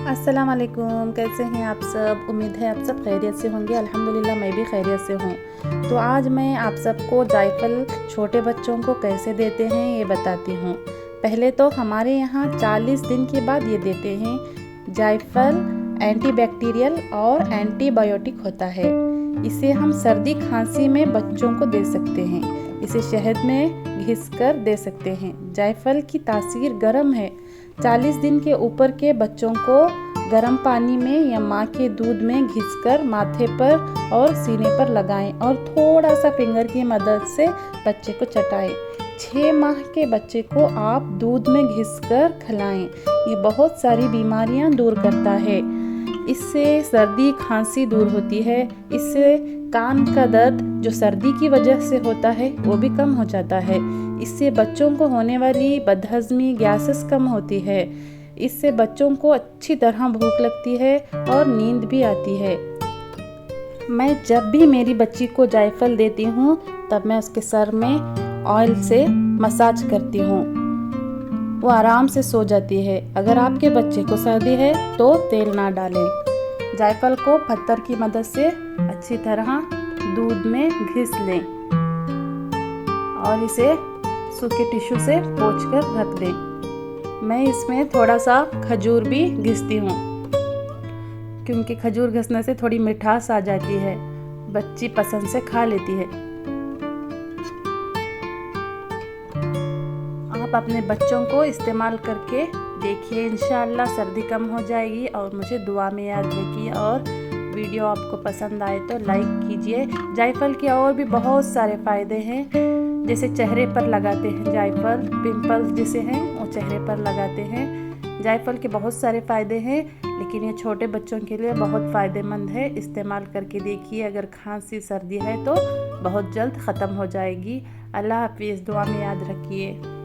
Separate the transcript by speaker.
Speaker 1: अस्सलाम वालेकुम, कैसे हैं आप सब। उम्मीद है आप सब खैरियत से होंगे। अल्हम्दुलिल्लाह मैं भी खैरियत से हूँ। तो आज मैं आप सबको जायफल छोटे बच्चों को कैसे देते हैं ये बताती हूँ। पहले तो हमारे यहाँ 40 दिन के बाद ये देते हैं। जायफल एंटीबैक्टीरियल और एंटीबायोटिक होता है। इसे हम सर्दी खांसी में बच्चों को दे सकते हैं। इसे शहद में घिस कर दे सकते हैं। जायफल की तासीर गर्म है। 40 दिन के ऊपर के बच्चों को गर्म पानी में या माँ के दूध में घिसकर माथे पर और सीने पर लगाएं और थोड़ा सा फिंगर की मदद से बच्चे को चटाएं। 6 माह के बच्चे को आप दूध में घिसकर खिलाएं। ये बहुत सारी बीमारियां दूर करता है। इससे सर्दी खांसी दूर होती है। इससे कान का दर्द जो सर्दी की वजह से होता है वो भी कम हो जाता है। इससे बच्चों को होने वाली बदहजमी गैसेस कम होती है। इससे बच्चों को अच्छी तरह भूख लगती है और नींद भी आती है। मैं जब भी मेरी बच्ची को जायफल देती हूँ तब मैं उसके सर में ऑयल से मसाज करती हूँ। वो आराम से सो जाती है। अगर आपके बच्चे को सर्दी है तो तेल ना डालें। जायफल को पत्थर की मदद से अच्छी तरह दूध में घिस लें और इसे सूखे टिश्यू से पोंछकर रख दें। मैं इसमें थोड़ा सा खजूर भी घिसती हूँ क्योंकि खजूर घिसने से थोड़ी मिठास आ जाती है। बच्ची पसंद से खा लेती है। आप अपने बच्चों को इस्तेमाल करके देखिए, इंशाअल्लाह सर्दी कम हो जाएगी। और मुझे दुआ में याद रखिए। और वीडियो आपको पसंद आए तो लाइक कीजिए। जायफल के और भी बहुत सारे फ़ायदे हैं। जैसे चेहरे पर लगाते हैं जायफल, पिंपल्स जिसे हैं वो चेहरे पर लगाते हैं। जायफल के बहुत सारे फ़ायदे हैं, लेकिन ये छोटे बच्चों के लिए बहुत फ़ायदेमंद है। इस्तेमाल करके देखिए। अगर खांसी सर्दी है तो बहुत जल्द ख़त्म हो जाएगी। अल्लाह हाफ़िज़। दुआ में याद रखिए।